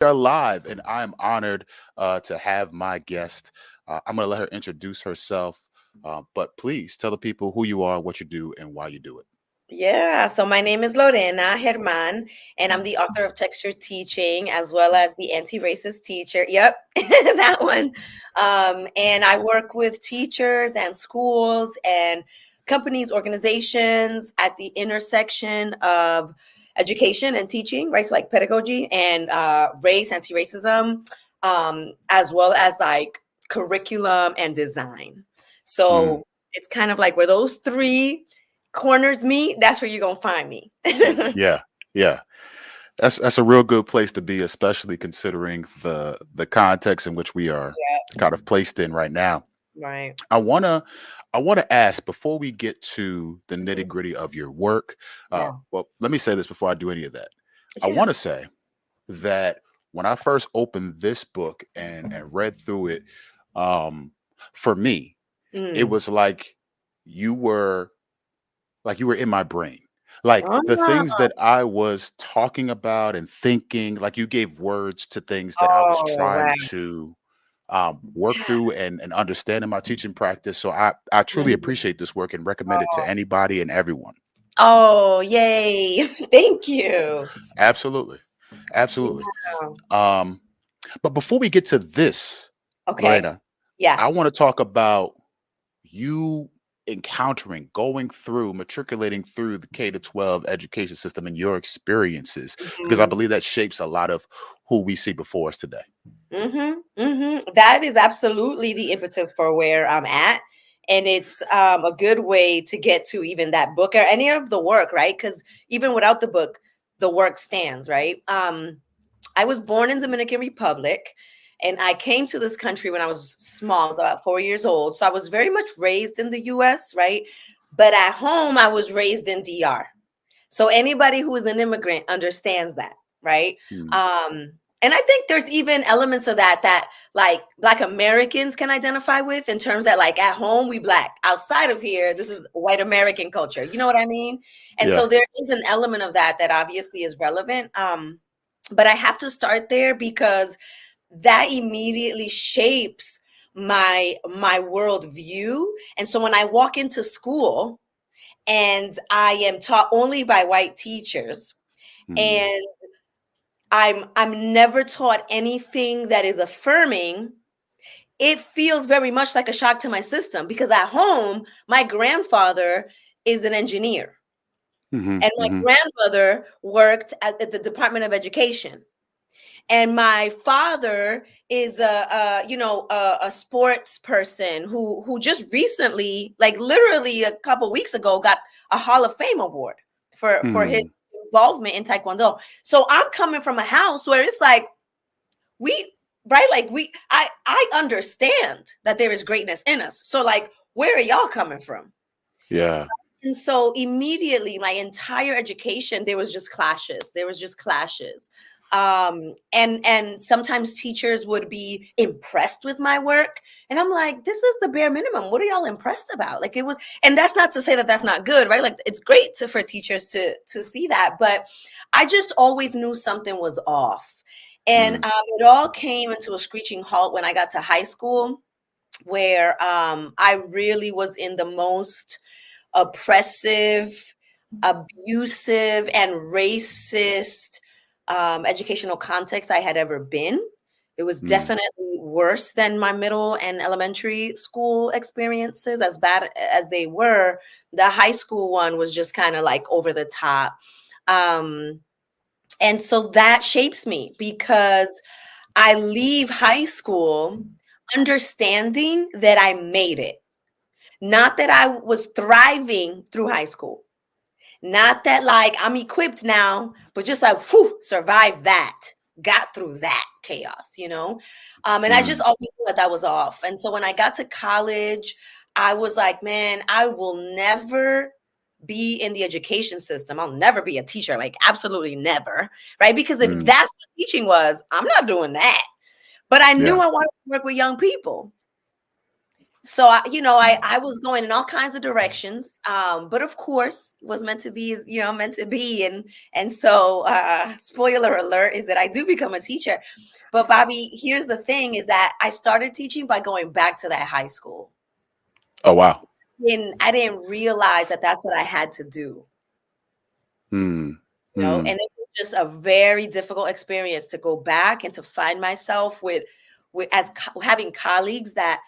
are live, and I am honored to have my guest. I'm going to let her introduce herself, but please tell the people who you are, what you do, and why you do it. Yeah, so my name is Lorena Germán, and I'm the author of Texture Teaching as well as the anti-racist teacher. Yep, that one. And I work with teachers and schools and companies, organizations at the intersection of education and teaching, right? So like pedagogy and race, anti-racism, as well as like curriculum and design. Mm, So it's kind of like where those three corners me, that's where you're gonna find me. yeah, yeah. That's a real good place to be, especially considering the context in which we are Yeah, kind of placed in right now. right. I wanna I wanna ask before we get to the nitty Mhm. gritty of your work. Yeah. Well, let me say this before I do any of that. I Yeah. want to say that when I first opened this book and read through it, um, for me, it Mm. was like you were in my brain. Like the things Ah, that I was talking about and thinking, like you gave words to things that I was oh, trying right. to work through and understand in my teaching practice. So I truly Mhm. appreciate this work and recommend it to anybody and everyone. Oh, yay. Thank you. Absolutely. Absolutely. Yeah. Um, but before we get to this, Okay. Lorena, Yeah. I want to talk about you encountering, going through, matriculating through the K to 12 education system and your experiences, because I Mhm. believe that shapes a lot of who we see before us today. Mhm. Mhm. That is absolutely the impetus for where I'm at. And it's a good way to get to even that book or any of the work, right? Because even without the book, the work stands, right? I was born in Dominican Republic and I came to this country when I was small. I was about 4 years old. So I was very much raised in the US, right? But at home, I was raised in DR. So anybody who is an immigrant understands that, right? Mm, Um, and I think there's even elements of that like Black Americans can identify with in terms that like at home we Black, outside of here this is white American culture. You know what I mean? And yeah. so there is an element of that that obviously is relevant. But I have to start there because that immediately shapes my worldview. And so when I walk into school and I am taught only by white teachers, Mm, and I'm never taught anything that is affirming. It feels very much like a shock to my system because at home, my grandfather is an engineer hmm and my hmm grandmother worked at the Department of Education. And my father is a sports person who just recently, like literally a couple weeks ago, got a Hall of Fame award for his mm, involvement in Taekwondo. So I'm coming from a house where it's like we right, like I understand that there is greatness in us. So like, where are y'all coming from? yeah. And so immediately my entire education, there was just clashes. There was just clashes. And sometimes teachers would be impressed with my work. And I'm like, this is the bare minimum. What are y'all impressed about? Like it was, and that's not to say that that's not good, right? Like it's great for teachers to see that, but I just always knew something was off. And Mm, it all came into a screeching halt when I got to high school, where I really was in the most oppressive, abusive, and racist educational context I had ever been. It was mm, definitely worse than my middle and elementary school experiences, as bad as they were. The high school one was just kind of like over the top. Um, and so that shapes me because I leave high school understanding that I made it. Not that I was thriving through high school. Not that like I'm equipped now, but just like whew, survived that, got through that chaos. And I just mm, always knew that was off. And so when I got to college, I was like, man, I will never be in the education system. I'll never be a teacher, like absolutely never, right? Because if mm, that's what teaching was, I'm not doing that. But I knew yeah. I wanted to work with young people. So I was going in all kinds of directions, but of course was meant to be, meant to be. And so spoiler alert is that I do become a teacher. But Bobby, here's the thing, is that I started teaching by going back to that high school. Oh wow. And I didn't realize that that's what I had to do. Hmm. And Hmm. it was just a very difficult experience to go back and to find myself with having colleagues that,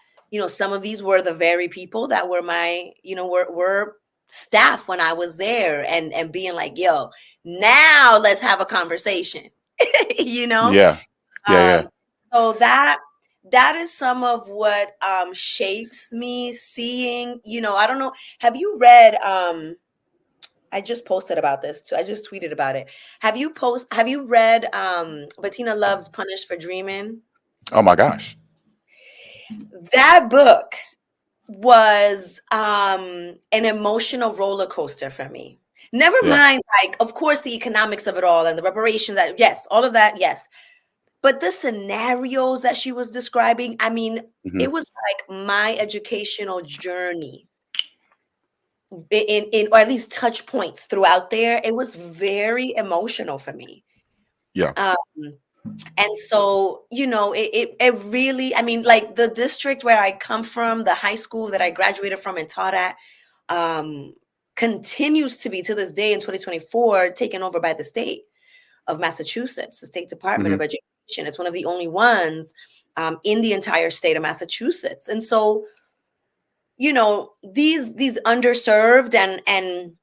some of these were the very people that were my, were staff when I was there, and being like, yo, now let's have a conversation. you know Yeah. Yeah. Yeah. um so that is some of what shapes me seeing. I don't know, have you read, I just posted about this too. I just tweeted about it. Have you read Bettina Love's Punished for Dreaming? Oh my gosh. That book was an emotional roller coaster for me. Never Yeah. mind, like, of course, the economics of it all and the reparations, that, yes, all of that, yes. But the scenarios that she was describing, I mean, Hmm. it was like my educational journey in or at least touch points throughout there. It was very emotional for me. Yeah. Um, and so, it really, I mean, like, the district where I come from, the high school that I graduated from and taught at, um, continues to be, to this day in 2024, taken over by the state of Massachusetts, the State Department Hmm. of Education. It's one of the only ones in the entire state of Massachusetts. And so, these underserved and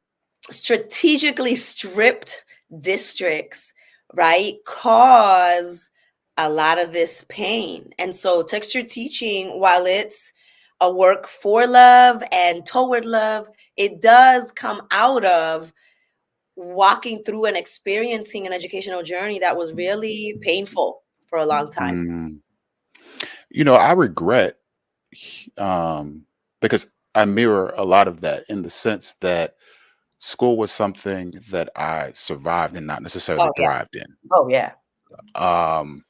strategically stripped districts, right, cause a lot of this pain. And so texture teaching, while it's a work for love and toward love, it does come out of walking through and experiencing an educational journey that was really painful for a long time. Mm. I regret, um, because I mirror a lot of that in the sense that school was something that I survived and not necessarily Oh yeah. thrived in. Oh yeah. Um,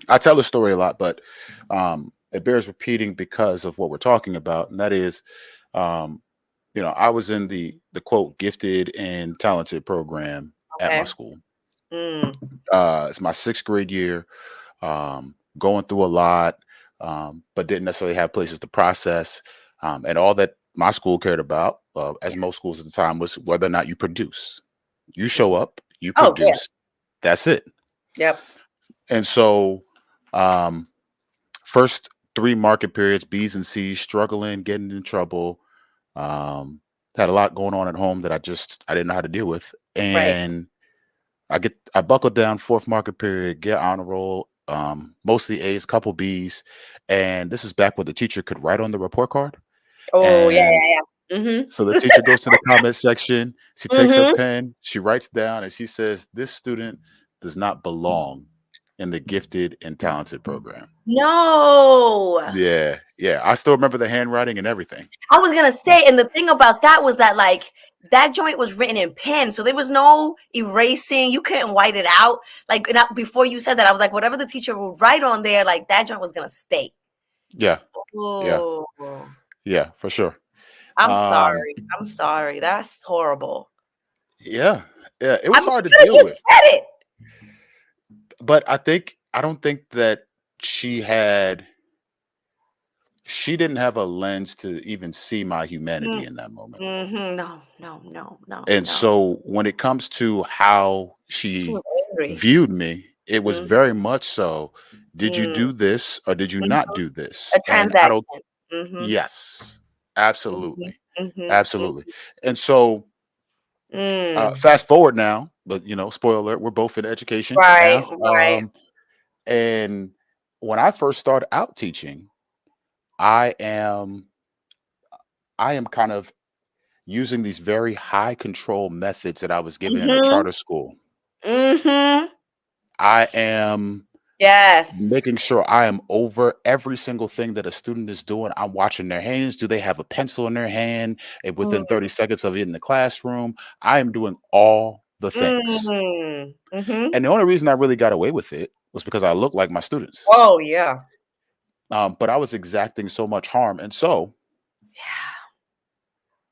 I tell the story a lot, but it bears repeating because of what we're talking about, and that is, um, I was in the quote gifted and talented program at my Okay. school. Mm. It's my sixth grade year. Going through a lot, but didn't necessarily have places to process. And all that my school cared about, as Yeah. most schools at the time, was whether or not you produce. You show up, you Oh yeah. produce, that's it. Yep. And so, um, first three market periods, B's and C's, struggling, getting in trouble. Um, had a lot going on at home that I didn't know how to deal with. Right. And I buckled down fourth market period, get honor roll, mostly A's, couple B's, and this is back when the teacher could write on the report card. Oh yeah, And yeah, yeah. Mhm. so the teacher goes to the comment section, she takes her Mhm. pen, she writes down, and she says, "This student does not belong in the gifted and talented program." No. Yeah, yeah, I still remember the handwriting and everything. I was gonna say, and the thing about that was that, like, that joint was written in pen, so there was no erasing. You couldn't white it out. Like, before you said that, I was like, whatever the teacher would write on there, like, that joint was gonna stay. Yeah, yeah, Oh, yeah, for sure. I'm Um, sorry. I'm sorry. That's horrible. yeah, yeah, it I was mean, hard to she could have deal with. just said it. But I don't think that she didn't have a lens to even see my humanity in that moment. Mm-hmm. No, no, no, no, And no. so when it comes to how She she was angry. viewed me, it was Mm-hmm. very much so, did you do this or did you not do this? A And I don't transaction. Mhm, yes, mhm, absolutely. mhm, mm, Absolutely. And so mm. fast forward now, but spoiler alert, we're both in education Right, now. right. And when I first started out teaching, I am I am kind of using these very high control methods that I was given in a Mhm, charter school. mhm. I am Yes. making sure I am over every single thing that a student is doing. I'm watching their hands. Do they have a pencil in their hand? And within Mm, 30 seconds of it in the classroom, I am doing all the things. mhm. And the only reason I really got away with it was because I look like my students. Oh, yeah. but I was exacting so much harm. And so Yeah.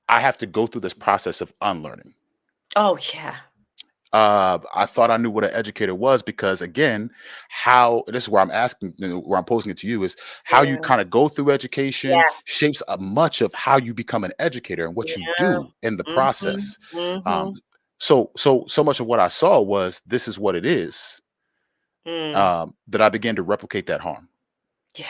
I have to go through this process of unlearning. Oh, yeah. I thought I knew what an educator was because, again, how this is where I'm asking, where I'm posing it to you is how you Yeah. kind of go through education Yeah. shapes much of how you become an educator and what you Yeah. do in the Mhm. process. Um, Mhm. so much of what I saw was this is what it is, Mm. that I began to replicate that harm. Yeah.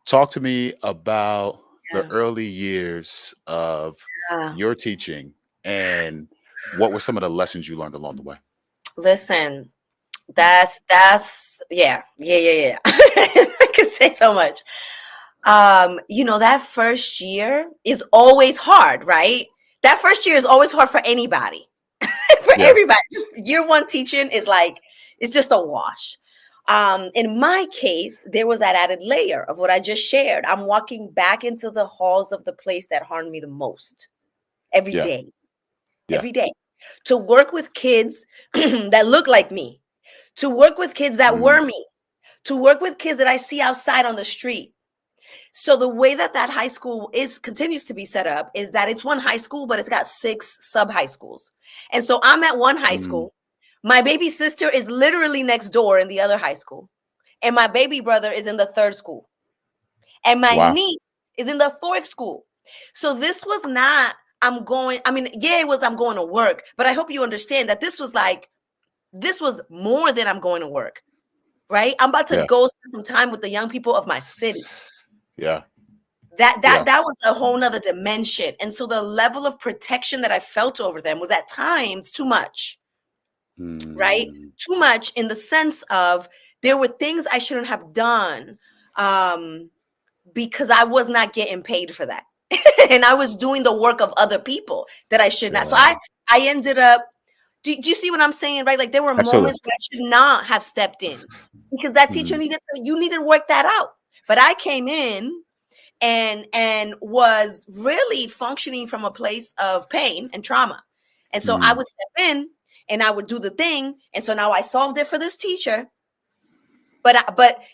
Talk to me about the Yeah. early years of Yeah. your teaching and what were some of the lessons you learned along the way? Listen, that's yeah. Yeah, yeah, yeah. I could say so much. That first year is always hard, right? That first year is always hard for anybody. For Yeah. everybody. Just year one teaching is like it's just a wash. In my case, there was that added layer of what I just shared. I'm walking back into the halls of the place that harmed me the most every Yeah. day, Yeah. every day, to work with kids that look like me, to work with kids that Mm, were me, to work with kids that I see outside on the street. So the way that high school is continues to be set up is that it's one high school, but it's got 6 sub high schools. And so I'm at one high mm. school. My baby sister is literally next door in the other high school. And my baby brother is in the third school. And my Wow. niece is in the fourth school. So this was not, it was I'm going to work, but I hope you understand that this was more than I'm going to work, right? I'm about to Yeah. go spend some time with the young people of my city. Yeah. That Yeah. that that was a whole nother dimension. And so the level of protection that I felt over them was at times too much, right? Mm, Too much in the sense of there were things I shouldn't have done because I was not getting paid for that. And I was doing the work of other people that I should not. So yeah. I ended up, do you see what I'm saying, right? Like there were Absolutely. moments where I should not have stepped in because that teacher Mhm. you needed to work that out. But I came in and was really functioning from a place of pain and trauma. And so I Mm, would step in and I would do the thing. And so now I solved it for this teacher. But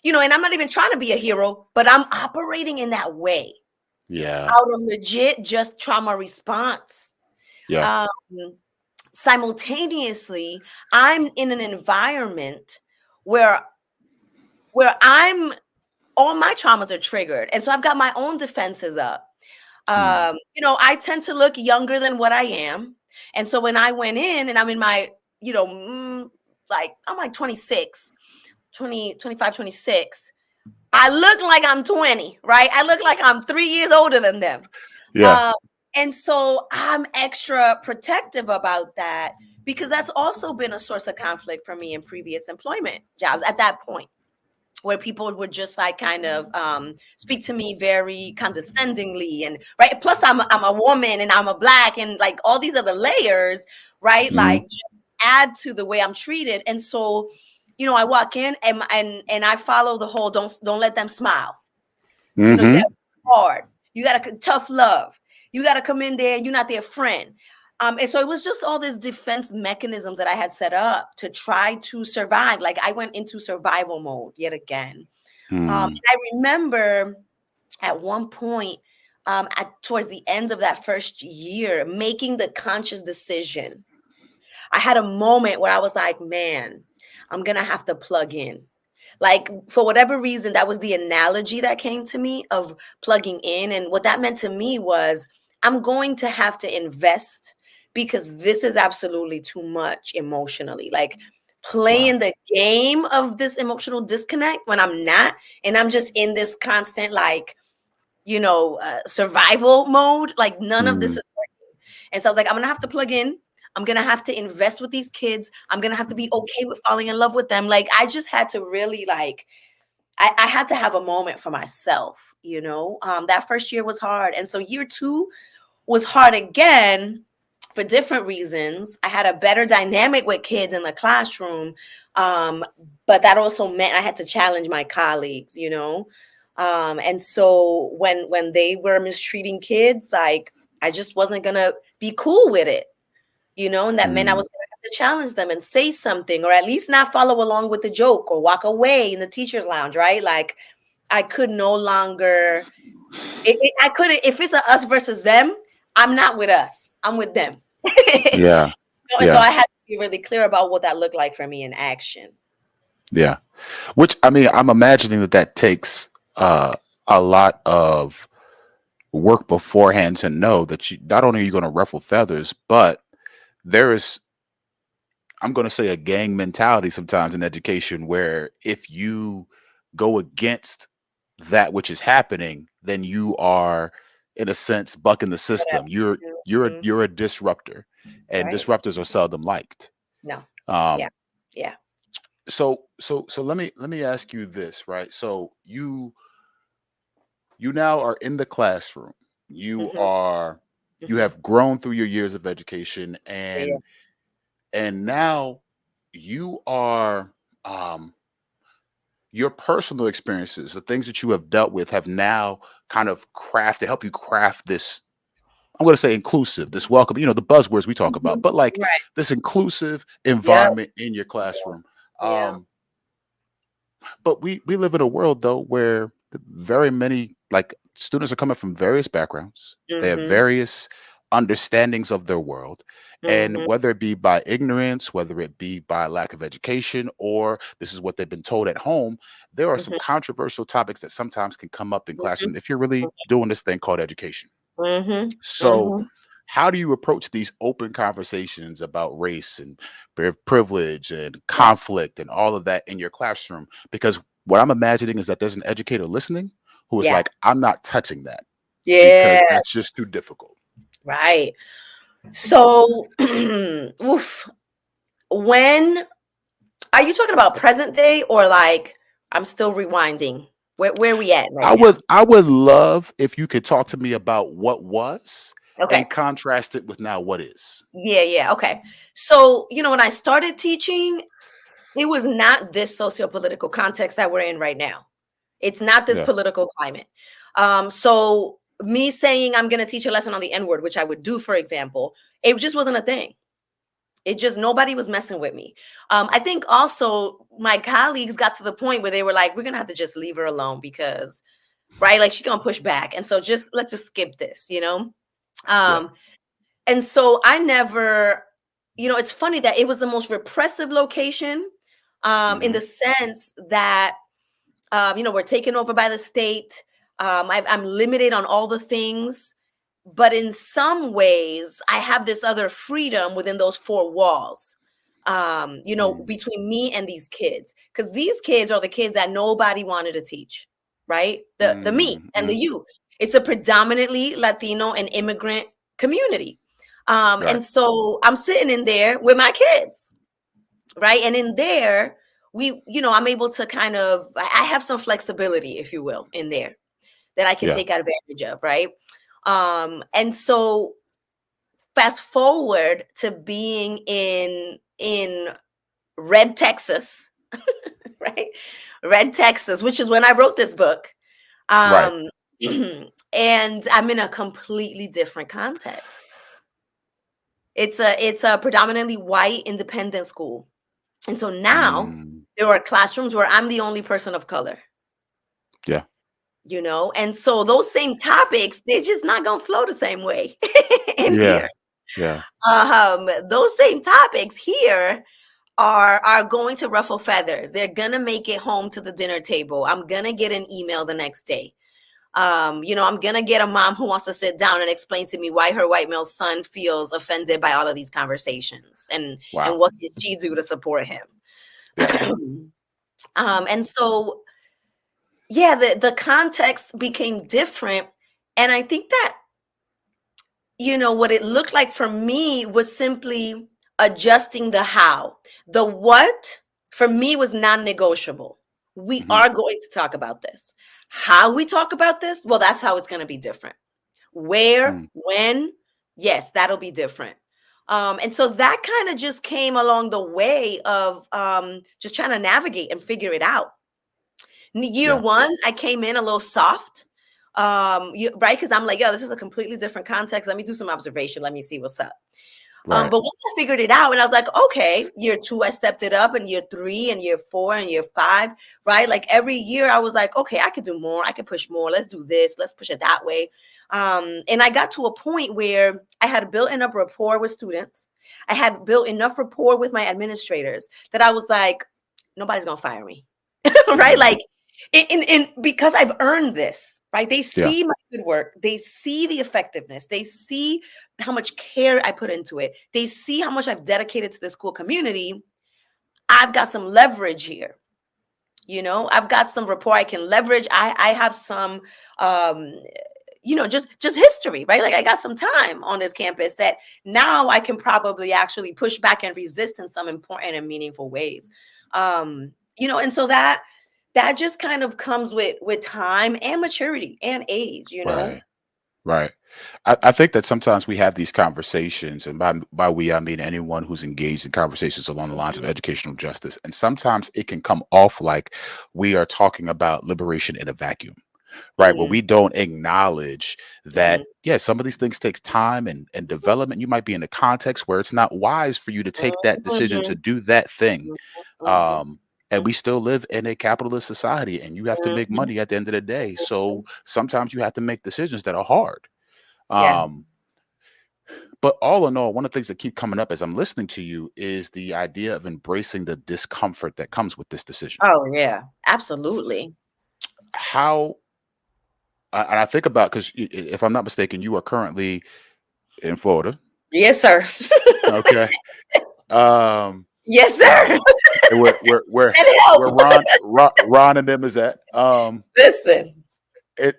and I'm not even trying to be a hero, but I'm operating in that way yeah. out of legit just trauma response. Yeah. Um, Simultaneously, I'm in an environment where I'm all my traumas are triggered. And so I've got my own defenses up. Mm, I tend to look younger than what I am. And so when I went in and I'm in my, I'm like 26, 20, 25, 26, I look like I'm 20, right? I look like I'm 3 years older than them. yeah. Um, and so I'm extra protective about that because that's also been a source of conflict for me in previous employment jobs at that point, where people would just like kind of speak to me very condescendingly and right. Plus, I'm a woman and I'm a Black and like all these other layers, right? Mm, Like just add to the way I'm treated. And so, I walk in and I follow the whole don't let them smile. You got mm-hmm. hard. You got a tough love. You got to come in there. You're not their friend. And so it was just all these defense mechanisms that I had set up to try to survive. Like I went into survival mode yet again. Mm, And I remember at one point, towards the end of that first year, making the conscious decision. I had a moment where I was like, man, I'm going to have to plug in. Like for whatever reason, that was the analogy that came to me of plugging in. And what that meant to me was I'm going to have to invest because this is absolutely too much emotionally. Like wow. playing the game of this emotional disconnect when I'm not, and I'm just in this constant survival mode. Like none of this Mm, is working. And so I was like, I'm gonna have to plug in. I'm gonna have to invest with these kids. I'm gonna have to be okay with falling in love with them. Like I just had to really I had to have a moment for myself, that first year was hard. And so year 2 was hard again for different reasons. I had a better dynamic with kids in the classroom. But that also meant I had to challenge my colleagues. And so when they were mistreating kids, like I just wasn't gonna be cool with it, and that meant I mm, was gonna have to challenge them and say something, or at least not follow along with the joke or walk away in the teacher's lounge, right? Like I could no longer. I couldn't. If it's a us versus them, I'm not with us. I'm with them. Yeah. And so Yeah. I had to be really clear about what that looked like for me in action. Yeah. Which, I mean, I'm imagining that that takes a lot of work beforehand to know that you not only are you going to ruffle feathers, but there is, I'm going to say, a gang mentality sometimes in education where if you go against that which is happening, then you are, in a sense, bucking the Whatever. system. Mhm. You're a disruptor, and Right. disruptors are seldom liked. No. Yeah. Um, Yeah. so let me ask you this, right? So you now are in the classroom. You Hmm. are you Hmm. have grown through your years of education, Yeah. and now you are um your personal experiences, the things that you have dealt with have now kind of help you craft this, I'm going to say, inclusive, this welcome, the buzzwords we talk about, Mhm. but like Right. this inclusive Yeah. environment in your classroom. Yeah. Um, but we live in a world though where very many, like, students are coming from various backgrounds. They have Mhm. various understandings of their world. And Mhm. whether it be by ignorance, whether it be by lack of education, or this is what they've been told at home, there are some Mhm. controversial topics that sometimes can come up in Mhm. classroom if you're really doing this thing called education. Mhm. So Mhm. how do you approach these open conversations about race and privilege and Right. conflict and all of that in your classroom? Because what I'm imagining is that there's an educator listening who is Yeah. like, I'm not touching that Yeah. because that's just too difficult. Right. So, oof. When are you talking about present day or like I'm still rewinding? Where we at right now? I would love if you could talk to me about what was Okay. and contrast it with now what is. Yeah, yeah. Okay. So, when I started teaching, it was not this socio-political context that we're in right now. It's not this Yeah. political climate. So me saying I'm going to teach a lesson on the N word, which I would do, for example, it just wasn't a thing. It just nobody was messing with me. I think also my colleagues got to the point where they were like, "We're gonna have to just leave her alone because, right? Like she's gonna push back, and so let's just skip this, you know." Yeah. Um, and so I never, it's funny that it was the most repressive location, in Hmm. the sense that we're taken over by the state. I'm limited on all the things, but in some ways, I have this other freedom within those four walls. Between me and these kids, because these kids are the kids that nobody wanted to teach, right? The me and the Hmm. you. It's a predominantly Latino and immigrant community, Right. and so I'm sitting in there with my kids, right? And in there, I'm able to kind of, I have some flexibility, if you will, in there that I can Yeah. take advantage of, right? And so fast forward to being in Red, Texas, right? Red, Texas, which is when I wrote this book. Right. Um, and I'm in a completely different context. It's a predominantly white independent school. And so now Mm. there are classrooms where I'm the only person of color, Yeah. and so those same topics, they're just not going to flow the same way in Yeah. here. Yeah. Those same topics here are going to ruffle feathers. They're going to make it home to the dinner table. I'm going to get an email the next day. I'm going to get a mom who wants to sit down and explain to me why her white male son feels offended by all of these conversations and Wow. what did she do to support him. Yeah. And so, yeah, the context became different. And I think that, what it looked like for me was simply adjusting the how. The what for me was non-negotiable. We Hmm. are going to talk about this. How we talk about this, well, that's how it's going to be different. Where, Mm. when, yes, that'll be different. And so that kind of just came along the way of just trying to navigate and figure it out. Year Yeah. one, I came in a little soft, right? Because I'm like, yo, this is a completely different context. Let me do some observation. Let me see what's up. Right. But once I figured it out and I was like, okay, year 2, I stepped it up, and year 3 and year 4 and year 5, right? Like every year I was like, okay, I could do more. I could push more. Let's do this. Let's push it that way. And I got to a point where I had built enough rapport with students. I had built enough rapport with my administrators that I was like, nobody's going to fire me. Right? Mhm. Like, because I've earned this, right? They Yeah. see my good work. They see the effectiveness. They see how much care I put into it. They see how much I've dedicated to the school community. I've got some leverage here. I've got some rapport I can leverage. I have some, just history, right? Like I got some time on this campus that now I can probably actually push back and resist in some important and meaningful ways. And so that just kind of comes with time and maturity and age. Right. Right. I think that sometimes we have these conversations, and by we, I mean anyone who's engaged in conversations along the lines of Mhm, educational justice. And sometimes it can come off like we are talking about liberation in a vacuum, right? Where mhm, we don't acknowledge mhm, that, yeah, some of these things takes time and development. You might be in a context where it's not wise for you to take that decision to mhm, do that thing. mhm, mhm, Um, and we still live in a capitalist society, and you have to make mhm, money at the end of the day. So mhm. sometimes you have to make decisions that are hard. Yeah. Um, but all in all, one of the things that keep coming up as I'm listening to you is the idea of embracing the discomfort that comes with this decision. Oh, yeah. Absolutely. How, and I think about, because if I'm not mistaken, you are currently in Florida. Yes, sir. Okay. Um, Yes, sir. um, and where Send help. Ron and them is at. Listen.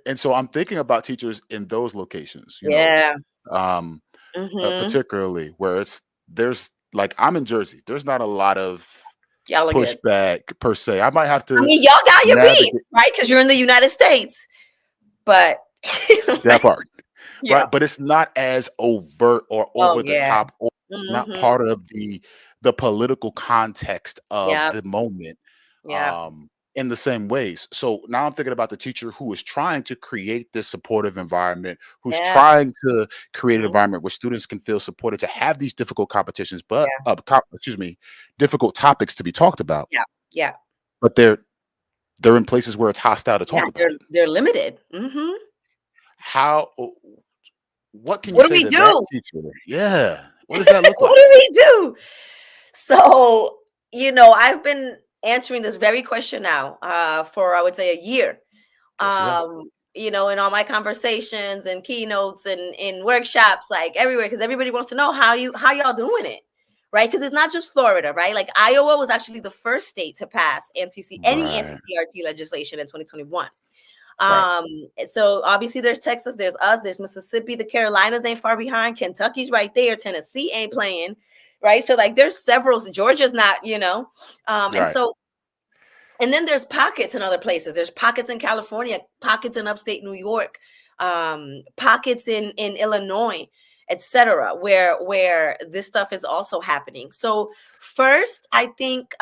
And so I'm thinking about teachers in those locations, Yeah. um, Mhm. particularly where there's like, I'm in Jersey. There's not a lot of Y'all are good. pushback per se. I might have I to mean, y'all got your navigate beefs, right? Because 'Cause you're in the United States, but that part, yeah. right? But it's not as overt or Oh, over the yeah. top, or not Mhm. part of the political context of Yep. the moment, Yep. in the same ways. So now I'm thinking about the teacher who is trying to create this supportive environment, who's Yeah. trying to create an Mhm. environment where students can feel supported to have these difficult competitions, but Yeah. excuse me, difficult topics to be talked about. Yeah. Yeah. But they're in places where it's hostile to Yeah. talk about They're it. they're limited. Mhm. How What can you What do say we to that do? teacher? Yeah. What does that look What like? do we do? So, I've been answering this very question now for, I would say, a year. Yes, you have. In all my conversations and keynotes and in workshops, like everywhere, because everybody wants to know how y'all doing it, right? Because it's not just Florida, right? Like Iowa was actually the first state to pass any Right. anti-CRT legislation in 2021. Right. So obviously there's Texas, there's us, there's Mississippi, the Carolinas ain't far behind, Kentucky's right there, Tennessee ain't playing, right? So like there's several, Georgia's not, and Right. so and then there's pockets in other places. There's pockets in California, pockets in upstate New York, pockets in Illinois, etc., where this stuff is also happening. So first, I think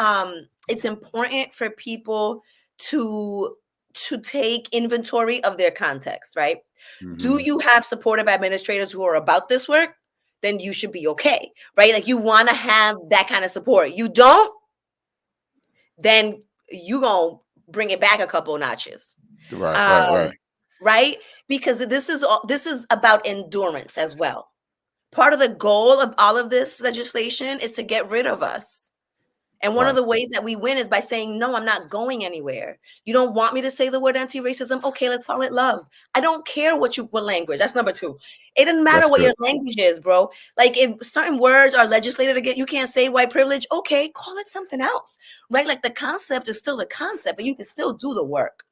it's important for people to take inventory of their context, right? Do Mhm. you have supportive administrators who are about this work? Then you should be okay, right? Like you want to have that kind of support. You don't, then you gonna bring it back a couple notches. Right. Right. Um, Right. right? Because this is about endurance as well. Part of the goal of all of this legislation is to get rid of us. And one of Right. the ways that we win is by saying, no, I'm not going anywhere. You don't want me to say the word anti-racism? Okay, let's call it love. I don't care what language. That's number 2. It doesn't matter That's what good. your language is, bro. Like if certain words are legislated again, you can't say white privilege. Okay, call it something else, right? Like the concept is still a concept, but you can still do the work.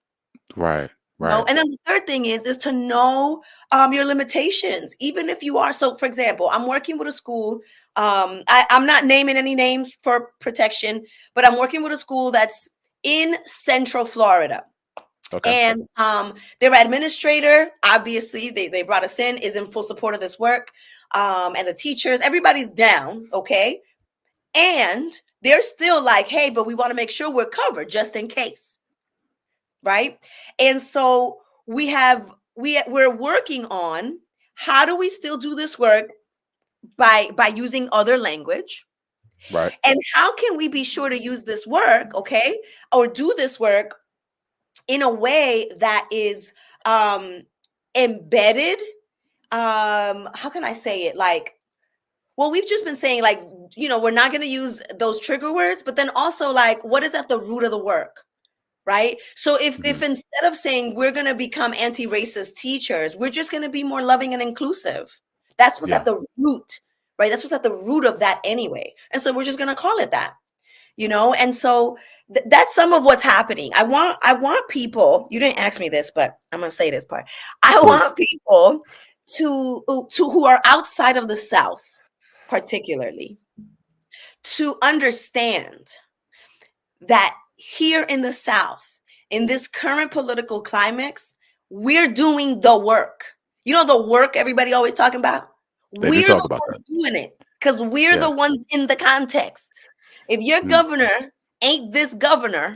Right. No, Right. and then the third thing is to know your limitations. Even if you are, so for example, I'm working with a school. I'm not naming any names for protection, but I'm working with a school that's in Central Florida. Okay. And their administrator, obviously, they brought us is in full support of this work. And the teachers, everybody's down, okay? And they're still like, hey, but we want to make sure we're covered just in case, right? And so we're working on how do we still do this work by using other language. Right. And how can we be sure to use this work, okay, or do this work in a way that is embedded? How can I say it? Like, well, we've just been saying, like, we're not going to use those trigger words, but then also, like, what is at the root of the work? Right. So if Mhm. instead of saying we're going to become anti-racist teachers, we're just going to be more loving and inclusive. That's what's at Yeah. the root, right? That's what's at the root of that anyway. And so we're just going to call it that, and so that's some of what's happening. I want people, you didn't ask me this, but I'm going to say this part. I Please. want people to who are outside of the South, particularly, to understand that here in the South, in this current political climax, we're doing the work. The work everybody always talking about? They do We're talk the about ones that. doing it because we're Yeah. the ones in the context. If your Mm. governor ain't this governor,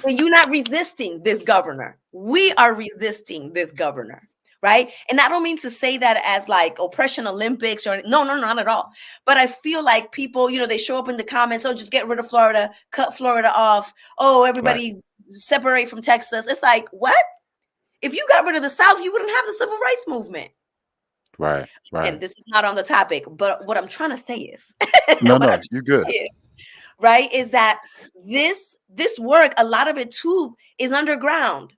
then you're not resisting this governor. We are resisting this governor. Right. And I don't mean to say that as like oppression Olympics or no, not at all. But I feel like people, they show up in the comments, oh, just get rid of Florida, cut Florida off. Oh, Right. everybody separate from Texas. It's like, what? If you got rid of the South, you wouldn't have the civil rights movement. Right. And Right. this is not on the topic, but what I'm trying to say is, No, what no, I'm you're good. saying is, right, is that this work, a lot of it too is underground.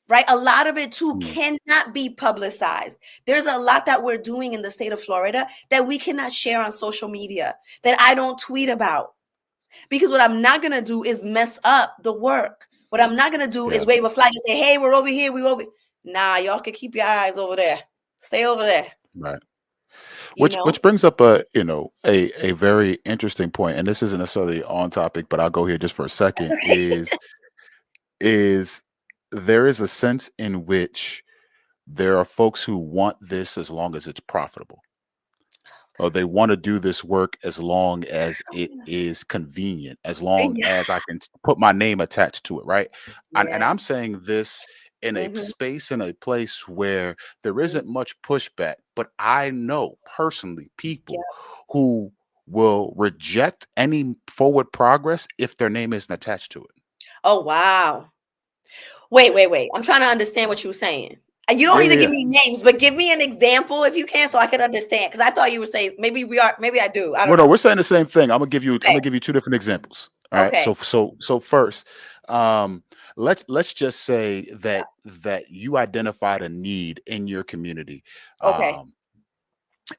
Right. A lot of it too Mm. cannot be publicized. There's a lot that we're doing in the state of Florida that we cannot share on social media, that I don't tweet about. Because what I'm not going to do is mess up the work. What I'm not going to do Yeah. is wave a flag and say, hey, we're over here. We over. Nah, y'all can keep your eyes over there. Stay over there. Right. You know? Which brings up a very interesting point, and this isn't necessarily on topic, but I'll go here just for a That's second. okay. Is there is a sense in which there are folks who want this as long as it's profitable, or they want to do this work as long as it is convenient, as long Yeah. as I can put my name attached to it, right? And Yeah. I'm saying this in a Mm-hmm. space, in a place where there Mm-hmm. isn't much pushback, but I know personally Yeah. people who will reject any forward progress if their name isn't attached to it. Oh, wow. Wait. I'm trying to understand what you were saying. And you don't Yeah, need yeah, to give yeah. me names, but give me an example if you can, so I can understand. Because I thought you were saying maybe we are, maybe I do. I don't Well, no, know. we're saying the same thing. I'm Okay. gonna give you two different examples. All right. Okay. So first, um, let's just say Yeah. that you identified a need in your community, Okay. um,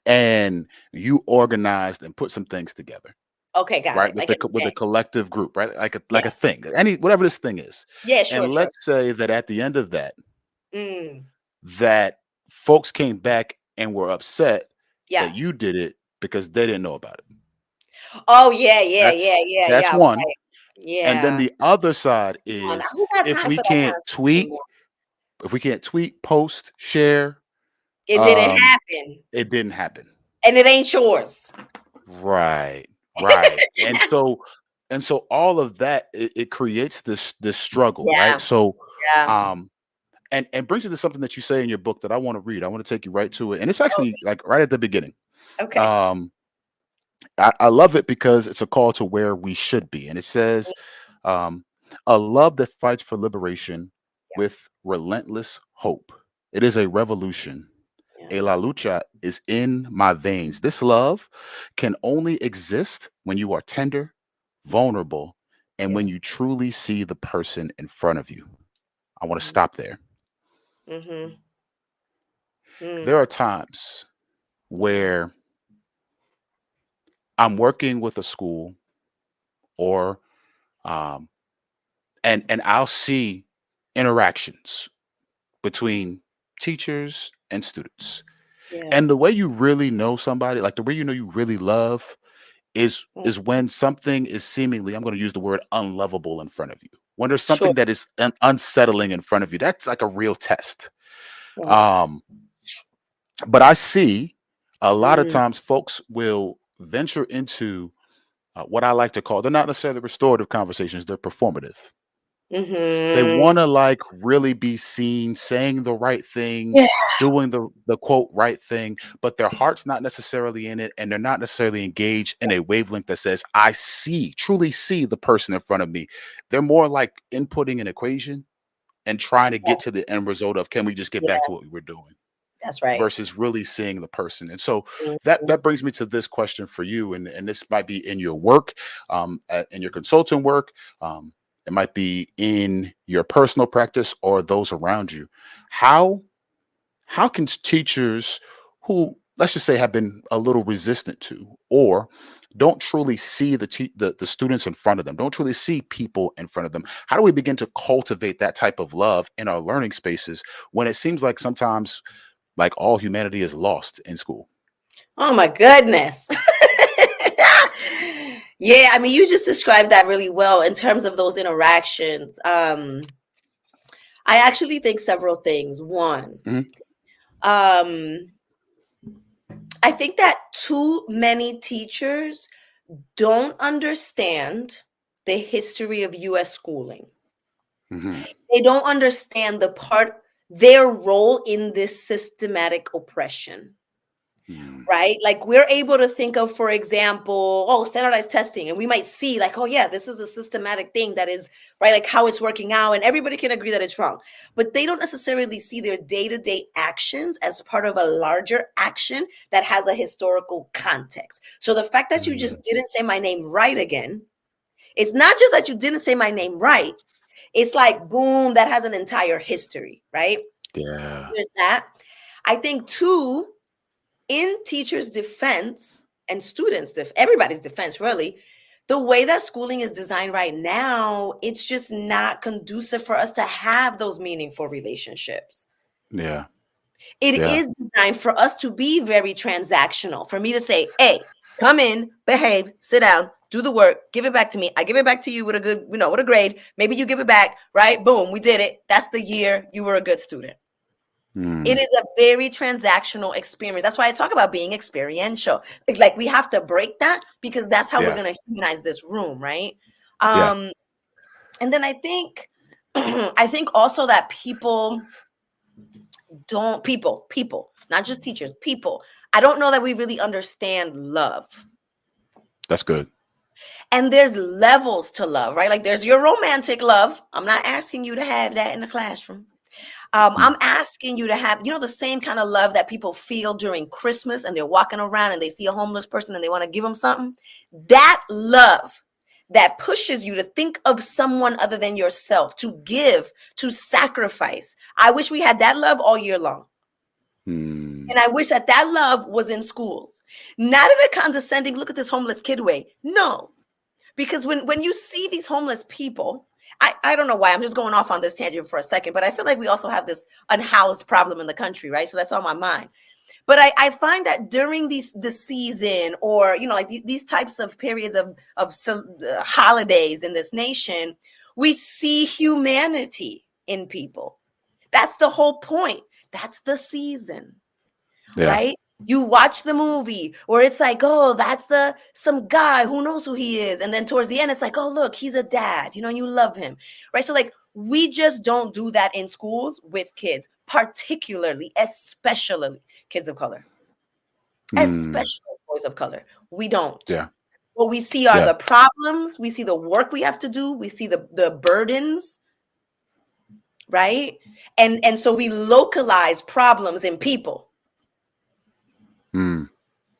and you organized and put some things together, Okay. Got right? it. Like an With a event. collective group, right? Like a Yes. thing, any whatever this thing is. Yeah. And Sure. let's say that at the end of that, Mm. that folks came back and were upset Yeah. that you did it because they didn't know about it. Oh yeah. Yeah. That's Yeah. Yeah. that's Yeah. one. Right. And then Yeah. the other side Come on now. is Who got if time we for that kind can't of stuff tweet, anymore? post, share, It didn't um, happen, it didn't happen. and it ain't yours. Right, right. And so all of that it creates this struggle, right? Yeah. So Yeah. um and brings you to something that you say in your book that I want to read. I want to take you right to it. And it's actually Okay. like right at the beginning. Okay. Um I love it because it's a call to where we should be. And it says, um, a love that fights for liberation Yeah. with relentless hope. It is a revolution. Yeah. A la lucha is in my veins. This love can only exist when you are tender, vulnerable, and Yeah. when you truly see the person in front of you. I want to Mm-hmm. stop there. Mm-hmm. Mm. There are times Yeah. where I'm working with a school or um, and I'll see interactions between teachers and students. Yeah. And the way you really know somebody, like the way you know you really love Mm. is when something is seemingly, I'm going to use the word unlovable in front of you. When there's Sure. something that is unsettling in front of you, that's like a real test. Yeah. Um, but I see a lot of Mm. times folks will venture into what I like to call, they're not necessarily restorative conversations, they're performative. They Mhm. want to like really be seen saying the right thing, Yeah. doing the quote right thing, but their heart's not necessarily in it, and they're not necessarily engaged in a wavelength that says, I see, truly see the person in front of me. They're more like inputting an equation and trying to get That's to the end result of, can we just get back yeah, to what we were doing? that's right. Versus really seeing the person. And so that Mhm. that brings me to this question for you, and this might be in your work, in your consulting work, it might be in your personal practice or those around you. How how can teachers who, let's just say, have been a little resistant to, or don't truly see the students in front of them, don't truly see people in front of them, how do we begin to cultivate that type of love in our learning spaces when it seems like sometimes like all humanity is lost in school? Oh my goodness. Yeah, I mean, you just described that really well in terms of those interactions. I actually think several things. One, Mhm. um, I think that too many teachers don't understand the history of US schooling. Mhm. They don't understand their role in this systematic oppression. Mm. Right? Like we're able to think of, for example, oh, standardized testing, and we might see like, oh yeah, this is a systematic thing that is right, like how it's working out, and everybody can agree that it's wrong. But they don't necessarily see their day-to-day actions as part of a larger action that has a historical context. So the fact that you just Mm. didn't say my name right again, it's not just that you didn't say my name right. It's like boom, that has an entire history, right? Yeah. There's that. I think too, in teachers' defense and everybody's defense, really, the way that schooling is designed right now, it's just not conducive for us to have those meaningful relationships. Yeah. It Yeah. is designed for us to be very transactional. For me to say, hey, come in, behave, sit down, do the work, give it back to me. I give it back to you with a good, with a grade. Maybe you give it back, right? Boom, we did it. That's the year you were a good student. It Mm. is a very transactional experience. That's why I talk about being experiential. Like we have to break that because that's how we're Yeah. going to humanize this room, right? Yeah. Um, and then I think, I think also that people, not just teachers, people. I don't know that we really understand love. That's good. And there's levels to love, right? Like there's your romantic love. I'm not asking you to have that in the classroom. Mm. I'm asking you to have, the same kind of love that people feel during Christmas and they're walking around and they see a homeless person and they want to give them something. That love that pushes you to think of someone other than yourself, to give, to sacrifice. I wish we had that love all year long. Mm. And I wish that that love was in schools, not in a condescending, look at this homeless kid way. No, because when you see these homeless people, I don't know why I'm just going off on this tangent for a second, but I feel like we also have this unhoused problem in the country, right? So that's on my mind. But I find that during the season, or like these types of periods of holidays in this nation, we see humanity in people. That's the whole point. That's the season, Yeah. right? You watch the movie where it's like, oh, that's some guy who knows who he is. And then towards the end, it's like, oh, look, he's a dad, and you love him, right? So like, we just don't do that in schools with kids, particularly, especially kids of color, Mm. especially boys of color. We don't. Yeah. What we see are Yeah. the problems. We see the work we have to do. We see the burdens, right? And so we localize problems in people. Mm.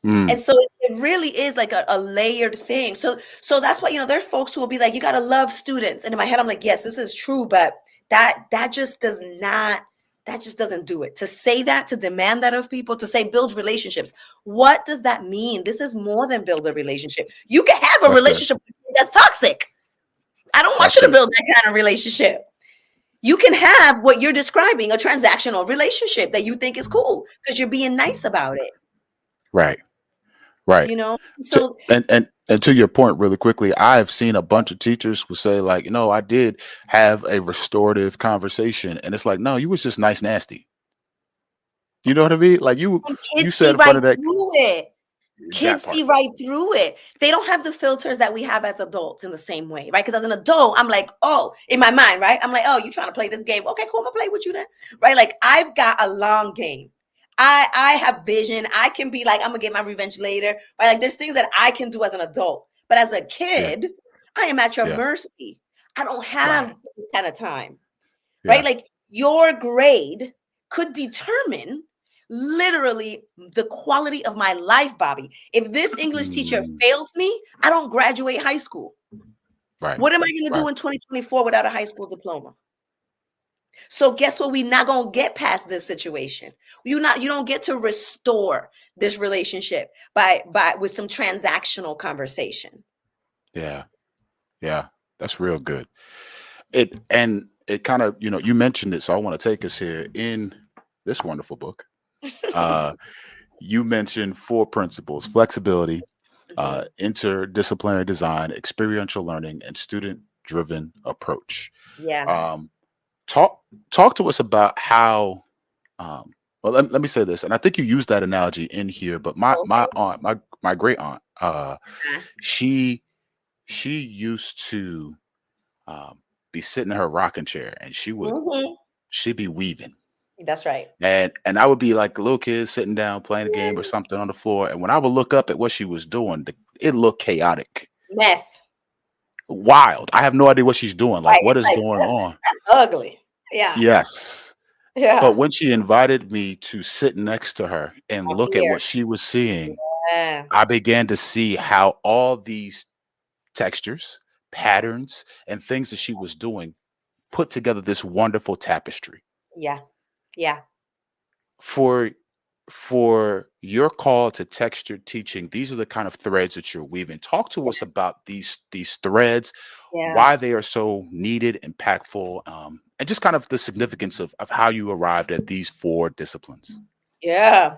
Mm. And so it really is like a layered thing. So that's why, there's folks who will be like, you got to love students. And in my head, I'm like, yes, this is true. But that just doesn't do it. To say that, to demand that of people, to say build relationships. What does that mean? This is more than build a relationship. You can have a That's good. relationship that's toxic. I don't want That's you to good. build that kind of relationship. You can have what you're describing, a transactional relationship that you think is cool because you're being nice about it, Right. Right. To, So and to your point, really quickly, I've seen a bunch of teachers who say like, I did have a restorative conversation, and it's like, no, you was just nice nasty. You know what I mean? Like you and you kids see said in front right of that. through it. That Kids part. see right through it. They don't have the filters that we have as adults in the same way, right? Because as an adult, I'm like, oh, in my mind, right? I'm like, oh, you trying to play this game? Okay, cool, I'm gonna play with you then, right? Like I've got a long game. I have vision. I can be like, I'm gonna get my revenge later, right? Like there's things that I can do as an adult, but as a Yeah. kid, I am at your Yeah. mercy. I don't have Right. this kind of time, right? Yeah. Like your grade could determine literally the quality of my life, Bobby. If this English teacher Mm, fails me, I don't graduate high school. right. What am I going to Right. do in 2024 without a high school diploma? So guess what? We're not going to get past this situation. You don't get to restore this relationship by with some transactional conversation. Yeah. Yeah. That's real good. It kind of, you mentioned it, so I want to take us here in this wonderful book. Uh, you mentioned 4 principles: flexibility, Mhm. interdisciplinary design, experiential learning, and student-driven approach. Yeah. Um, talk talk to us about how. Well, let me say this, and I think you used that analogy in here. But my Okay. aunt, my great aunt, Uh-huh. she she used to um, be sitting in her rocking chair, and Mhm. she'd be weaving. That's right. And I would be like a little kid sitting down playing a game or Yeah. something on the floor. And when I would look up at what she was doing, it looked chaotic, Mess. wild. I have no idea what she's doing. Like, Right. what It's is like going on? that's ugly. Yeah. Yes. But Yeah. when she invited me to sit next to her and Up look at here. what she was seeing, Yeah. I began to see how all these textures, patterns, and things that she was doing put together this wonderful tapestry. Yeah. Yeah. For your call to texture teaching, these are the kind of threads that you're weaving. Talk to us about these threads, Yeah. why they are so needed, impactful, and just kind of the significance of how you arrived at these 4 disciplines. Yeah.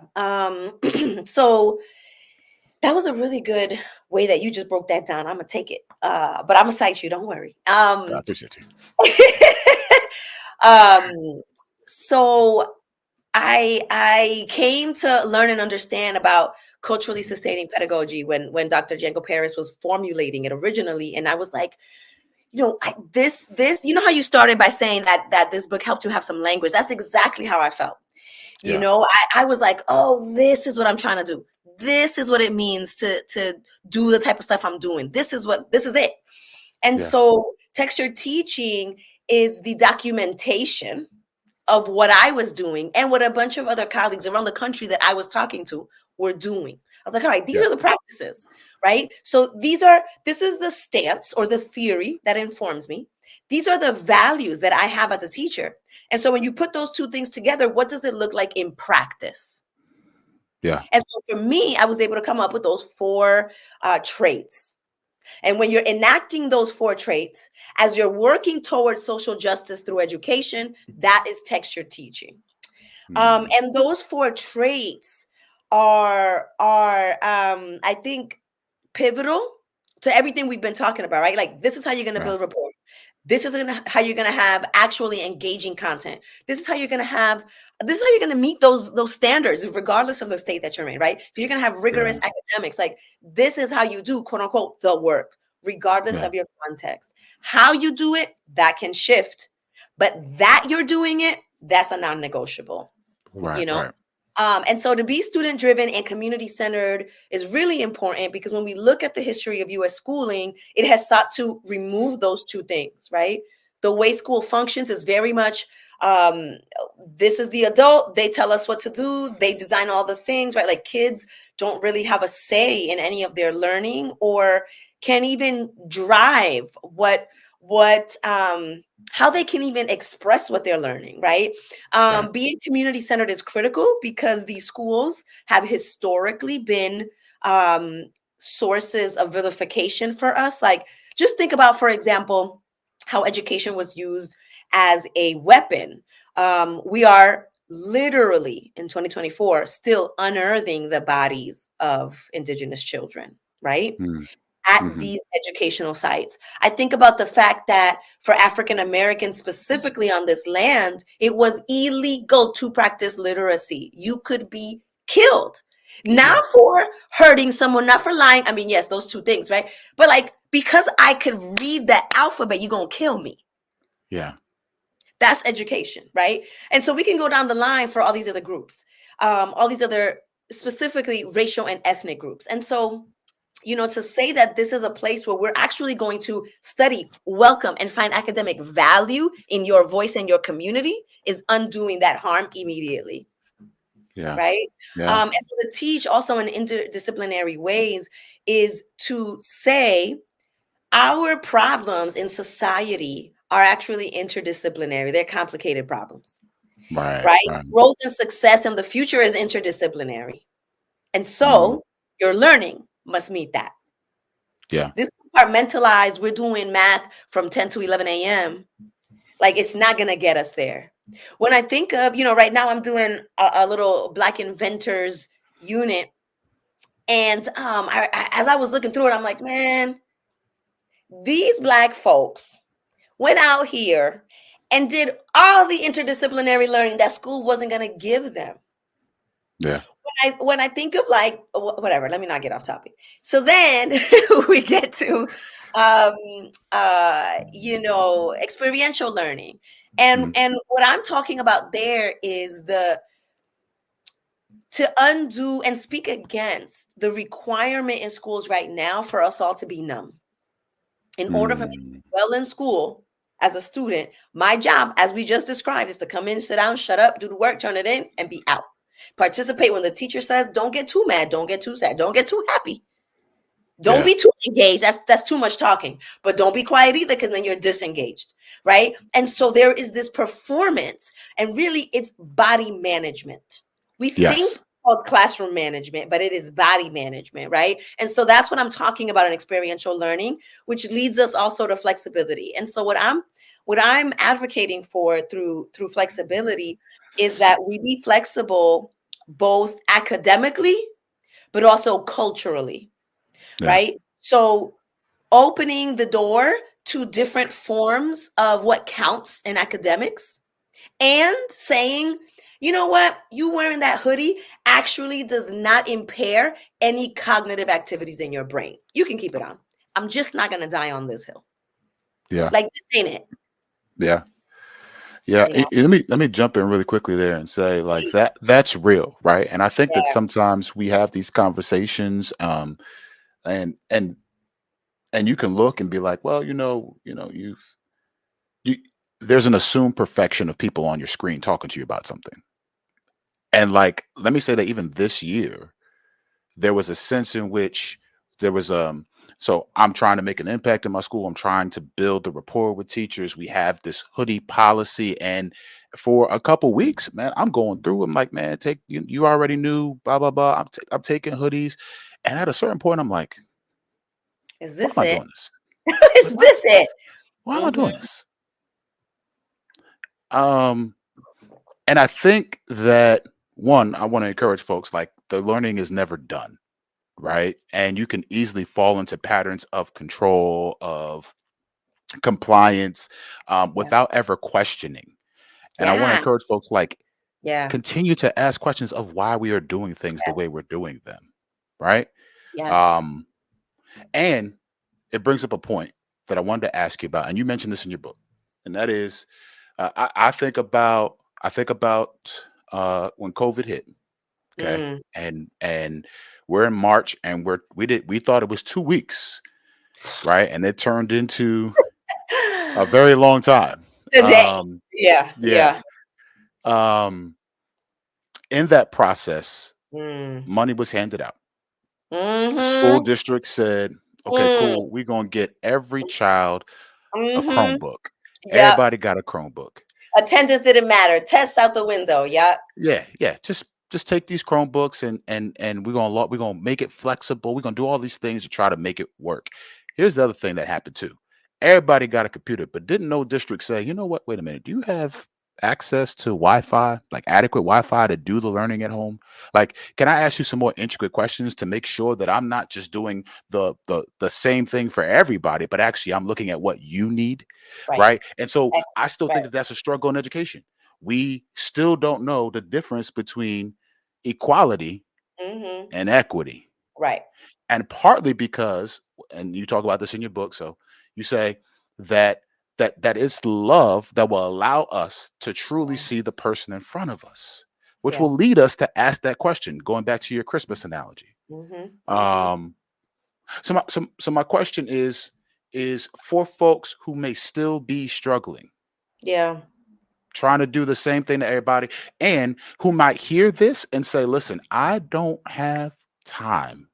So that was a really good way that you just broke that down. I'm gonna take it. But I'm gonna cite you, don't worry. I appreciate you. um so I came to learn and understand about culturally sustaining pedagogy when Dr. Django Paris was formulating it originally, and I was like, this, how you started by saying that this book helped you have some language. That's exactly how I felt. Yeah, I was like, oh, this is what I'm trying to do. This is what it means to do the type of stuff I'm doing. This is it. And yeah, so texture teaching is the documentation of what I was doing and what a bunch of other colleagues around the country that I was talking to were doing. I was like, all right, these yeah, are the practices, right? So this is the stance or the theory that informs me. These are the values that I have as a teacher. And so when you put those two things together, what does it look like in practice? yeah, And so for me, I was able to come up with those 4 traits. And when you're enacting those 4 traits, as you're working towards social justice through education, that is texture teaching. mm, And those 4 traits are I think pivotal to everything we've been talking about, right? Like this is how you're going to right, build rapport. This is how you're going to have actually engaging content. This is how you're going to have. This is how you're going to meet those standards, regardless of the state that you're in, right? You're going to have rigorous yeah, academics. Like this is how you do, quote unquote, the work, regardless yeah, of your context. How you do it, that can shift, but that you're doing it, that's a non-negotiable. you right, know right, and so to be student driven and community centered is really important, because when we look at the history of US schooling, it has sought to remove those 2 things, right? The way school functions is very much um this is the adult, they tell us what to do, they design all the things, right? Like kids don't really have a say in any of their learning, or can even drive what how they can even express what they're learning, right? right, Being community centered is critical because these schools have historically been um, sources of vilification for us. Like, just think about, for example, how education was used as a weapon. We are literally in 2024 still unearthing the bodies of Indigenous children, right? mm, At hmm, these educational sites. I think about the fact that for African Americans, specifically on this land, it was illegal to practice literacy. You could be killed. not Yeah. for hurting someone, not for lying. I mean, yes, those two things, right? But like, because I could read that alphabet, you're going to kill me. Yeah. That's education, right? And so we can go down the line for all these other groups, all these other specifically racial and ethnic groups. And so, to say that this is a place where we're actually going to study, welcome, and find academic value in your voice and your community is undoing that harm immediately. Yeah. Right. Yeah. And so to teach also in interdisciplinary ways is to say our problems in society are actually interdisciplinary. They're complicated problems, Right. right? Right. Growth and success in the future is interdisciplinary. And Mm. so your learning must meet that. Yeah. This compartmentalized, we're doing math from 10 to 11 a.m. Like, it's not going to get us there. When I think of, right now I'm doing a little Black inventors unit. And as I was looking through it, I'm like, man, these Black folks went out here and did all the interdisciplinary learning that school wasn't going to give them. Yeah. When I think of like whatever, let me not get off topic. So then we get to experiential learning. Mm. And what I'm talking about there is to undo and speak against the requirement in schools right now for us all to be numb. In order for me to Mm. do well in school as a student, my job, as we just described, is to come in, sit down, shut up, do the work, turn it in, and be out. Participate when the teacher says, don't get too mad, don't get too sad, don't get too happy. Don't Yeah. be too engaged. That's too much talking. But don't be quiet either, because then you're disengaged, right? And so there is this performance, and really it's body management. We think Yes. of classroom management, but it is body management, right? And so that's what I'm talking about in experiential learning, which leads us also to flexibility. And so what I'm advocating for through flexibility is that we be flexible both academically but also culturally, Yeah. right? So opening the door to different forms of what counts in academics and saying, you know what, you wearing that hoodie actually does not impair any cognitive activities in your brain. You can keep it on. I'm just not going to die on this hill. Yeah. Like, this ain't it. Yeah. Yeah. You know? Let me jump in really quickly there and say, like, that's real, right? And I think that Yeah. sometimes we have these conversations, and you can look and be like, well, you there's an assumed perfection of people on your screen talking to you about something. And, like, let me say that even this year, there was a sense in which there was so I'm trying to make an impact in my school. I'm trying to build the rapport with teachers. We have this hoodie policy, and for a couple weeks, man, I'm going through. I'm like, man, take you already knew, blah blah blah. I'm taking hoodies, and at a certain point, I'm like, Is why this am I it? doing this? Is Like, this it? why am I Mm-hmm. doing this? Um, and I think that, one, I want to encourage folks, like, the learning is never done, right? And you can easily fall into patterns of control, of compliance, Yeah. without ever questioning. And I want to Yeah. encourage folks, like, Yeah. continue to ask questions of why we are doing things the way Yes. we're doing them, right? Yeah. Um, and it brings up a point that I wanted to ask you about, and you mentioned this in your book, and that is, I think about when COVID hit. Okay, Mm. and we're in March, and we thought it was 2 weeks, right? And it turned into a very long time. Today. Um, Yeah. yeah. Yeah. Um, in that process, Mm. money was handed out. The school Mm-hmm. district said, "Okay, Mm. cool. We're gonna get every child a Mm-hmm. Chromebook." Yep. Everybody got a Chromebook. Attendance didn't matter. Tests out the window. Yep. Yeah, yeah. Just take these Chromebooks, and we're gonna make it flexible. We're gonna do all these things to try to make it work. Here's the other thing that happened too. Everybody got a computer, but didn't no district say, you know what? Wait a minute. Do you have access to Wi-Fi, like adequate Wi-Fi to do the learning at home? Like, can I ask you some more intricate questions to make sure that I'm not just doing the same thing for everybody, but actually I'm looking at what you need, Right. right? And so I still Right. think that that's a struggle in education. We still don't know the difference between equality Mhm. and equity. Right. And partly because, and you talk about this in your book, so you say that that it's love that will allow us to truly Yeah. see the person in front of us, which Yeah. will lead us to ask that question, going back to your Christmas analogy. Mhm. Mhm. um so my question is for folks who may still be struggling, Yeah. trying to do the same thing to everybody, and who might hear this and say, listen, I don't have time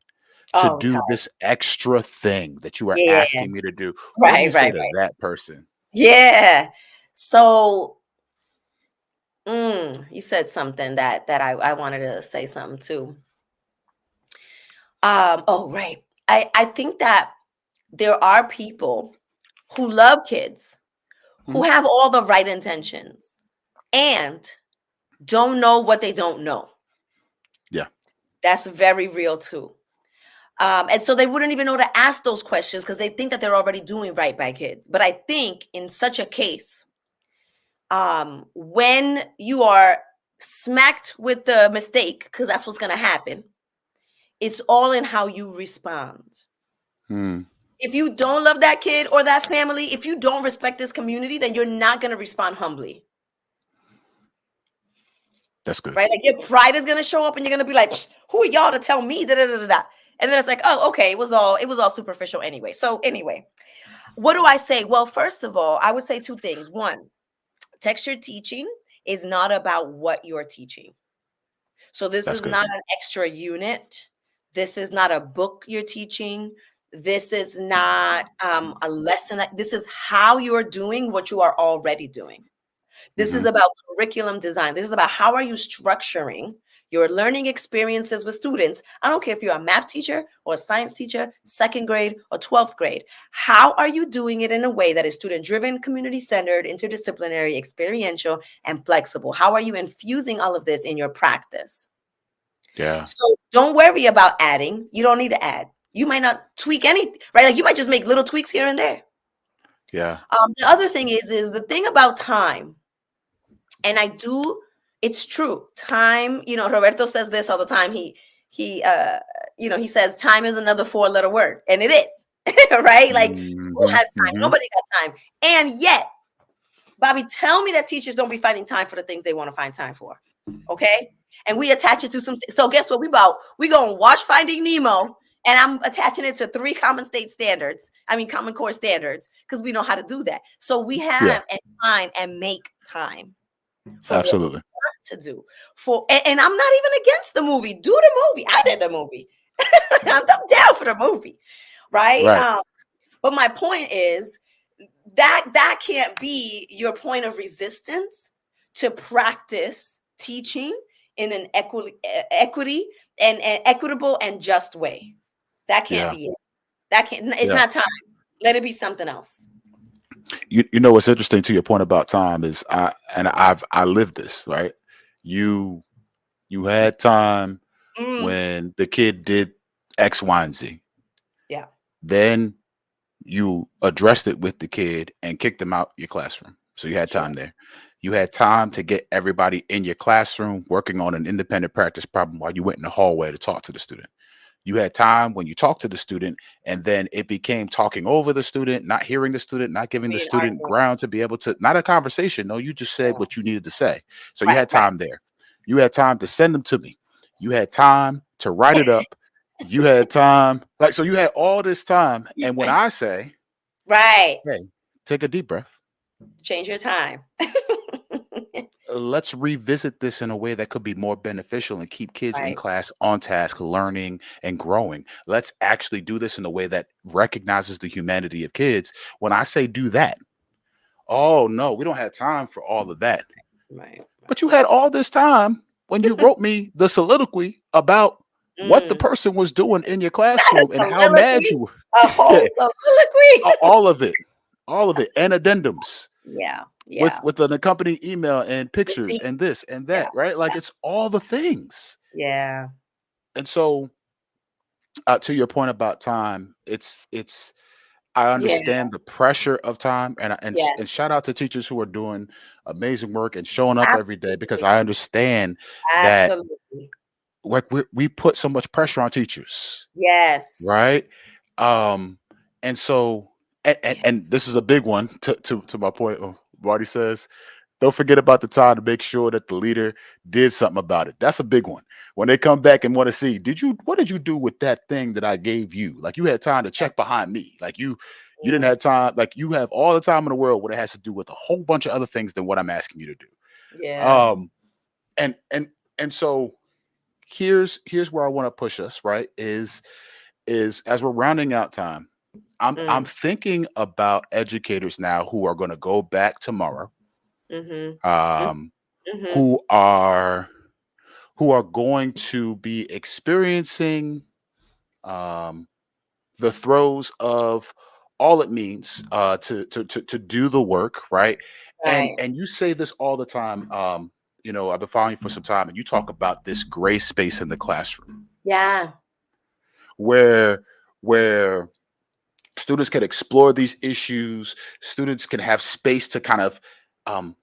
to Oh, do time. this extra thing that you are Yeah. asking me to do. What do you Right, say right, to right. that person? Yeah. So, you said something that I wanted to say something too. Oh, right. I think that there are people who love kids, Mhm. who have all the right intentions and don't know what they don't know. Yeah. That's very real too. And so they wouldn't even know to ask those questions because they think that they're already doing right by kids. But I think in such a case, when you are smacked with the mistake, because that's what's going to happen, it's all in how you respond. Hmm. If you don't love that kid or that family, if you don't respect this community, then you're not going to respond humbly. That's good. Right? Like your pride is gonna show up, and you're gonna be like, "Who are y'all to tell me?" Da, da, da, da, da. And then it's like, "Oh, okay, it was all superficial anyway." So anyway, what do I say? Well, first of all, I would say two things. One, texture teaching is not about what you're teaching. So this That's is good. not an extra unit. This is not a book you're teaching. This is not a lesson. This is how you're doing what you are already doing. This is Hmm. about curriculum design. This is about how are you structuring your learning experiences with students. I don't care if you're a math teacher or a science teacher, second grade or 12th grade. How are you doing it in a way that is student driven, community centered, interdisciplinary, experiential, and flexible? How are you infusing all of this in your practice? Yeah. So don't worry about adding. You don't need to add. You might not tweak anything, right? Like you might just make little tweaks here and there. Yeah. The other thing is the thing about time. And it's true. Time, Roberto says this all the time. He says time is another four-letter word, and it is. Right? Like who Hmm. has time? Hmm. Nobody got time. And yet, Bobby, tell me that teachers don't be finding time for the things they want to find time for. Okay? And we attach it to some. So guess what? We go and watch Finding Nemo, and I'm attaching it to three Common Core standards, because we know how to do that. So we Yeah. have and find and make time for what we Absolutely. want to do. And I'm not even against the movie. Do the movie. I did the movie. I'm down for the movie, right? Right. But my point is that can't be your point of resistance to practice teaching in an equity and equitable and just way. That can't Yeah. be it. That can't. It's Yeah. not time. Let it be something else. You know what's interesting to your point about time is I lived this, right? You you had time Mm, when the kid did X, Y, and Z. yeah. Then you addressed it with the kid and kicked them out your classroom. So you had Sure. time there. You had time to get everybody in your classroom working on an independent practice problem while you went in the hallway to talk to the student. You had time when you talked to the student, and then it became talking over the student, not hearing the student, not giving the Being student arguing. ground to be able to, not a conversation. No, you just said Yeah. what you needed to say. So you Right. had Right. time there. You had time to send them to me. You had time to write it up. You had time, like, so you had all this time. And when I say, Right. hey, take a deep breath, Change your time. let's revisit this in a way that could be more beneficial and keep kids in Right. class on task, learning and growing. Let's actually do this in a way that recognizes the humanity of kids. When I say do that, oh no, we don't have time for all of that. Right. But you had all this time when you wrote me the soliloquy about what the Mm. person was doing in your Not a classroom and how mad soliloquy, you were. a whole Yeah, soliloquy. all of it, all of it, and addendums Yeah. with Yeah. an accompanying email and pictures Receipt. and this and Yeah. that, right? Like it's all the things. Yeah. And so, to your point about time, it's I Yeah. understand the pressure of time, and Yes. shout out to teachers who are doing amazing work and showing up every day, because Absolutely. I understand that Absolutely. like we put so much pressure on teachers, Yes. right? Um, and so and this is a big one to my point. Marty says, don't forget about the time to make sure that the leader did something about it. That's a big one. When they come back and want to see, what did you do with that thing that I gave you? Like you had time to check behind me. Like you didn't have time. Like you have all the time in the world when it has to do with a whole bunch of other things than what I'm asking you to do. Yeah. Um, and and and so here's where I want to push us, right? Is as we're rounding out time, I'm Mm. thinking about educators now who are going to go back tomorrow, Mm-hmm. um, Mm-hmm. who are going to be experiencing um, the throes of all it means to do the work, right? And Right. you say this all the time. I've been following you for some time, and you talk about this gray space in the classroom Yeah. where where students can explore these issues. Students can have space to kind of um,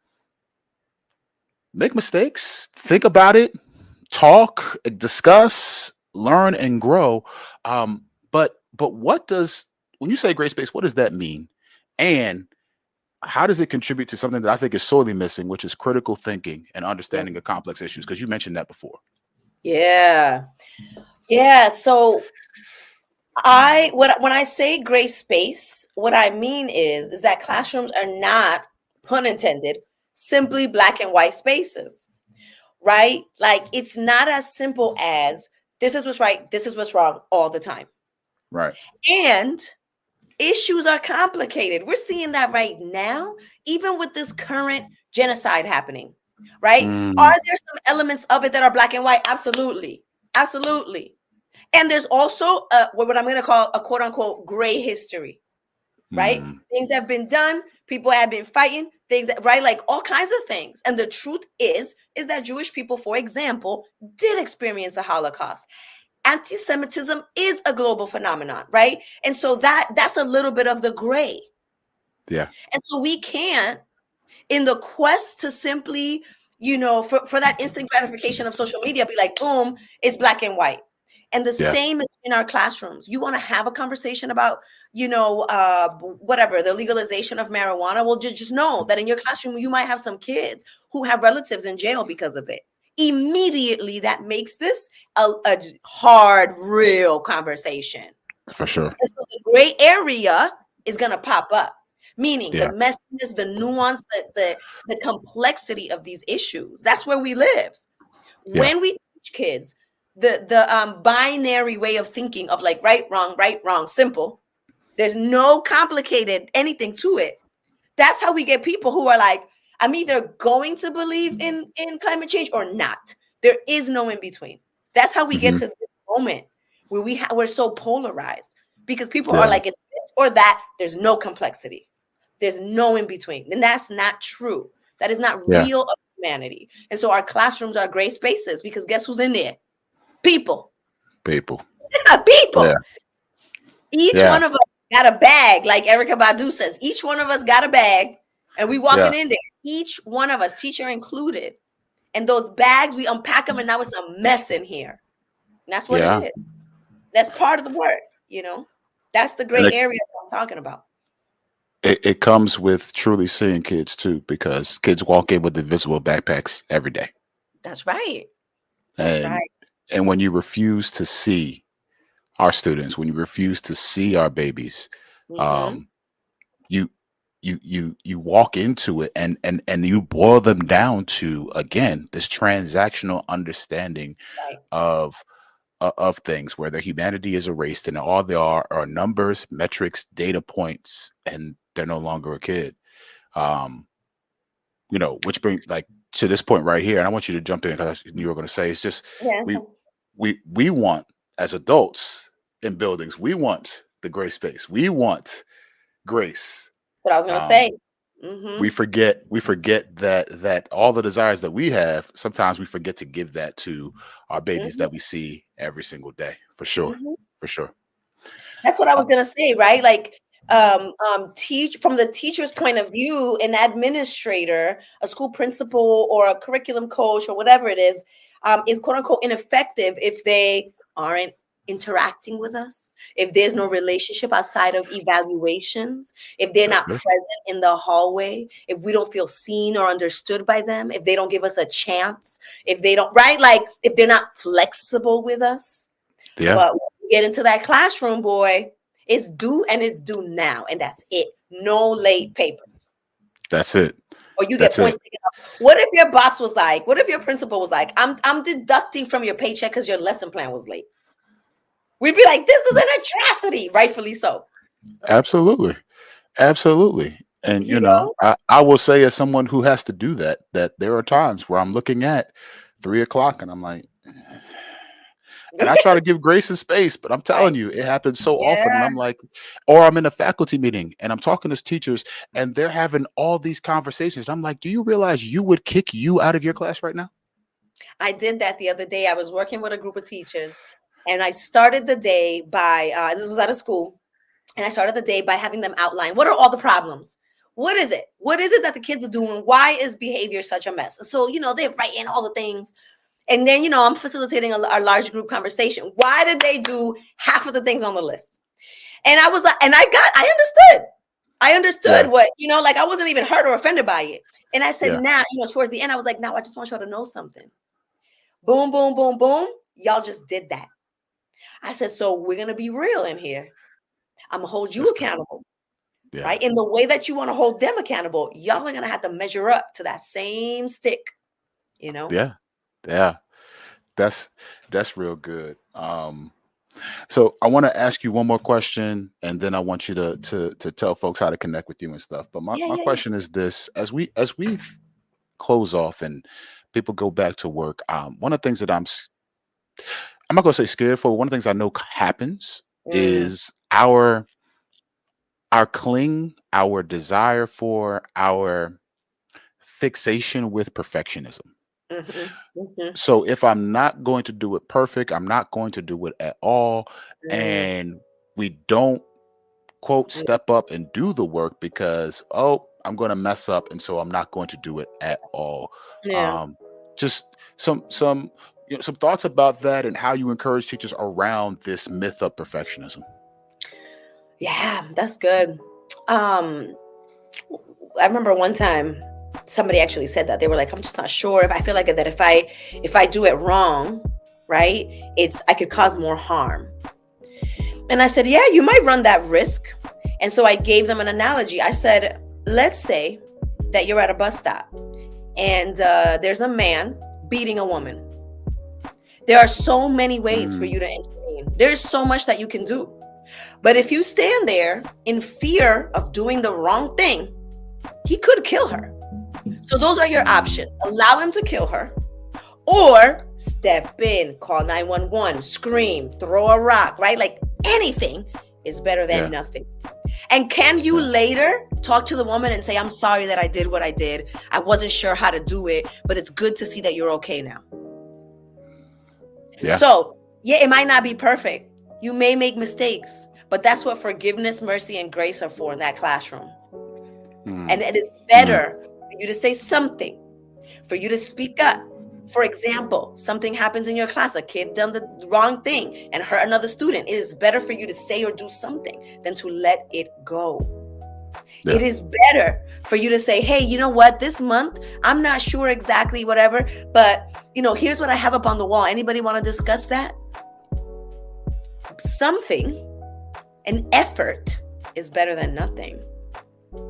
make mistakes, think about it, talk, discuss, learn, and grow. But what does when you say gray space, what does that mean? And how does it contribute to something that I think is sorely missing, which is critical thinking and understanding of complex issues? Because you mentioned that before. Yeah. Yeah. So when I say gray space, what I mean is that classrooms are not, pun intended, simply black and white spaces, right? Like it's not as simple as this is what's right, this is what's wrong all the time. Right. And issues are complicated. We're seeing that right now, even with this current genocide happening, right? Are Mm, there some elements of it that are black and white? Absolutely. Absolutely. And there's also what I'm going to call a quote unquote gray history, right? mm, Things have been done, people have been fighting, things that, right? Like all kinds of things. And the truth is that Jewish people, for example, did experience a Holocaust. Anti-Semitism is a global phenomenon, right? And so that's a little bit of the gray. yeah. And so we can't, in the quest to simply, for that instant gratification of social media, be like, boom, it's black and white. And the Yeah. same is in our classrooms. You want to have a conversation about, whatever, the legalization of marijuana. Well, just know that in your classroom, you might have some kids who have relatives in jail because of it. Immediately, that makes this a hard, real conversation. For sure. And so the gray area is going to pop up, meaning the Yeah. messiness, the nuance, the complexity of these issues. That's where we live. Yeah. When we teach kids the binary way of thinking of like right, wrong, simple. There's no complicated anything to it. That's how we get people who are like, I'm either going to believe in climate change or not. There is no in between. That's how we get Hmm. to this moment where we're so polarized because people are Yeah. like, it's this or that. There's no complexity. There's no in between. And that's not true. That is not Yeah. real of humanity. And so our classrooms are gray spaces because guess who's in there? People. People. Yeah. People. Each Yeah. one of us got a bag, like Erica Badu says. Each one of us got a bag, and we Yeah. walking in there. Each one of us, teacher included. And those bags, we unpack them, and now it's a mess in here. And that's what it Yeah. is. That's part of the work, That's the And gray area I'm talking about. it comes with truly seeing kids too, because kids walk in with invisible backpacks every day. That's right. That's And right. when you refuse to see our students, when you refuse to see our babies, Mm-hmm. um, you you walk into it and you boil them down to, again, this transactional understanding Right. of of things where their humanity is erased and all they are numbers, metrics, data points, and they're no longer a kid. Um, which brings like to this point right here, and I want you to jump in because you were going to say it's just Yeah. we we want, as adults in buildings, we want the gray space, we want grace. What I was gonna Um, say. Mm-hmm. we forget that all the desires that we have, sometimes we forget to give that to our babies Mm-hmm. that we see every single day. For sure. Mm-hmm. For sure. That's what I Uh, was gonna say, right? Like, teach from the teacher's point of view, an administrator, a school principal, or a curriculum coach, or whatever it is. is quote unquote ineffective if they aren't interacting with us, if there's no relationship outside of evaluations, if they're That's not good. present in the hallway, if we don't feel seen or understood by them, if they don't give us a chance, if they don't, right? Like if they're not flexible with us. Yeah, But when we get into that classroom, boy, it's due and it's due now. And that's it. No late papers. that's it. Or you get That's it. points taken off. What if your boss was like, what if your principal was like, I'm deducting from your paycheck because your lesson plan was late? We'd be like, this is an atrocity, rightfully so. Absolutely. Absolutely. And You know? I will say, as someone who has to do that, that there are times where I'm looking at 3 o'clock and I'm like, and I try to give grace and space, but I'm telling Right. you, it happens so often. And Yeah. I'm like, or I'm in a faculty meeting and I'm talking to teachers and they're having all these conversations. And I'm like, do you realize you would kick you out of your class right now? I did that the other day. I was working with a group of teachers and I started the day by, this was at a school, and I started the day by having them outline, what are all the problems? What is it? What is it that the kids are doing? Why is behavior such a mess? So, they're writing all the things. And then, I'm facilitating a large group conversation. Why did they do half of the things on the list? And I was like, and I understood. I Yeah. understood what, like I wasn't even hurt or offended by it. And I said, Yeah. now, towards the end, I was like, now I just want y'all to know something. Boom, boom, boom, boom. Y'all just did that. I said, so we're going to be real in here. I'm going to hold you That's good. accountable, Yeah. right? In the way that you want to hold them accountable, y'all are going to have to measure up to that same stick, Yeah. Yeah. That's real good. So I want to ask you one more question, and then I want you to tell folks how to connect with you and stuff. But my, Yeah, my yeah, yeah. question is this: as we close off and people go back to work, one of the things that I'm not gonna say scared for. One of the things I know happens Mm, is our our desire for our fixation with perfectionism. mhm, mhm, So if I'm not going to do it perfect, I'm not going to do it at all, mm, and we don't quote mm. step up and do the work because I'm going to mess up, and so I'm not going to do it at all. Yeah. um just some some thoughts about that and how you encourage teachers around this myth of perfectionism. Yeah, that's good. Um, I remember one time somebody actually said that they were like, I'm just not sure if I feel like that if I do it wrong, right, I could cause more harm. And I said, yeah, you might run that risk. And so I gave them an analogy. I said, let's say that you're at a bus stop and there's a man beating a woman. There are so many ways for Mm, you to intervene. There's so much that you can do. But if you stand there in fear of doing the wrong thing, he could kill her. So those are your mm, options. Allow him to kill her or step in, call 911, scream, throw a rock, right? Like anything is better than yeah, nothing. And can you yeah, later talk to the woman and say, I'm sorry that I did what I did. I wasn't sure how to do it, but it's good to see that you're okay now. yeah. So, yeah, it might not be perfect. You may make mistakes, but that's what forgiveness, mercy, and grace are for in that classroom. Mm, And it is mm, better for you to say something, for you to speak up. For example, something happens in your class, a kid done the wrong thing and hurt another student. It is better for you to say or do something than to let it go. yeah, It is better for you to say, hey, you know what, this month, I'm not sure exactly whatever, but here's what I have up on the wall. Anybody want to discuss that? Something, an effort is better than nothing.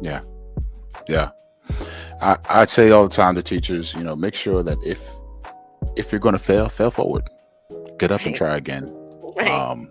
yeah, yeah. I'd say all the time to teachers, make sure that if you're going to fail forward, get up and Right, try again. right. um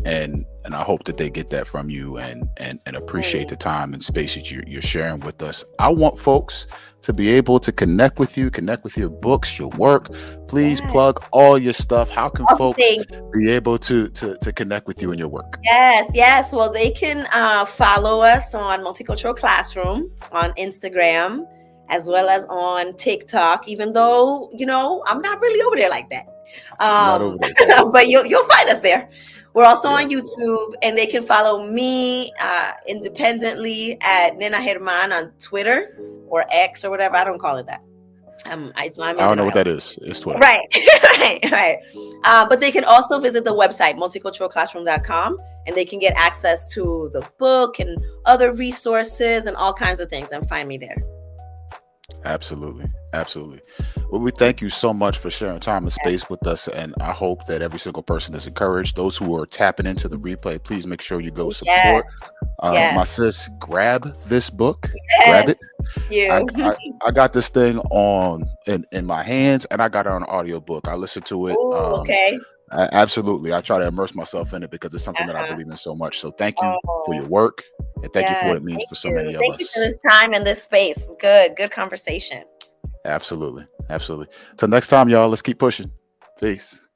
and I hope that they get that from you and appreciate Mm, the time and space that you're sharing with us. I want folks to be able to connect with you, connect with your books, your work. Please yeah. plug all your stuff. How can folks Okay. be able to connect with you and your work? Yes, yes. Well, they can follow us on Multicultural Classroom on Instagram as well as on TikTok, even though, I'm not really over there like that. Not over there. Yeah, But you'll find us there. We're also yeah. on YouTube, and they can follow me independently at Nena Germán on Twitter or X or whatever. I don't call it that. So I'm I in don't know what denial. that is. It's Twitter. Right, right. But they can also visit the website multiculturalclassroom.com, and they can get access to the book and other resources and all kinds of things, and find me there. Absolutely. Absolutely. Well, we thank you so much for sharing time and space with us. And I hope that every single person is encouraged. Those who are tapping into the replay, please make sure you go support. Yes. My sis, grab this book. Yes. Grab it. You. I got this thing in my hands, and I got it on audiobook. I listened to it. Ooh, okay. Absolutely. I try to immerse myself in it because it's something that I believe in so much. So thank you for your work, and thank you for what it means for so many of us. Thank you for this time and this space. Good conversation. Absolutely. Absolutely. Till next time, y'all, let's keep pushing. Peace.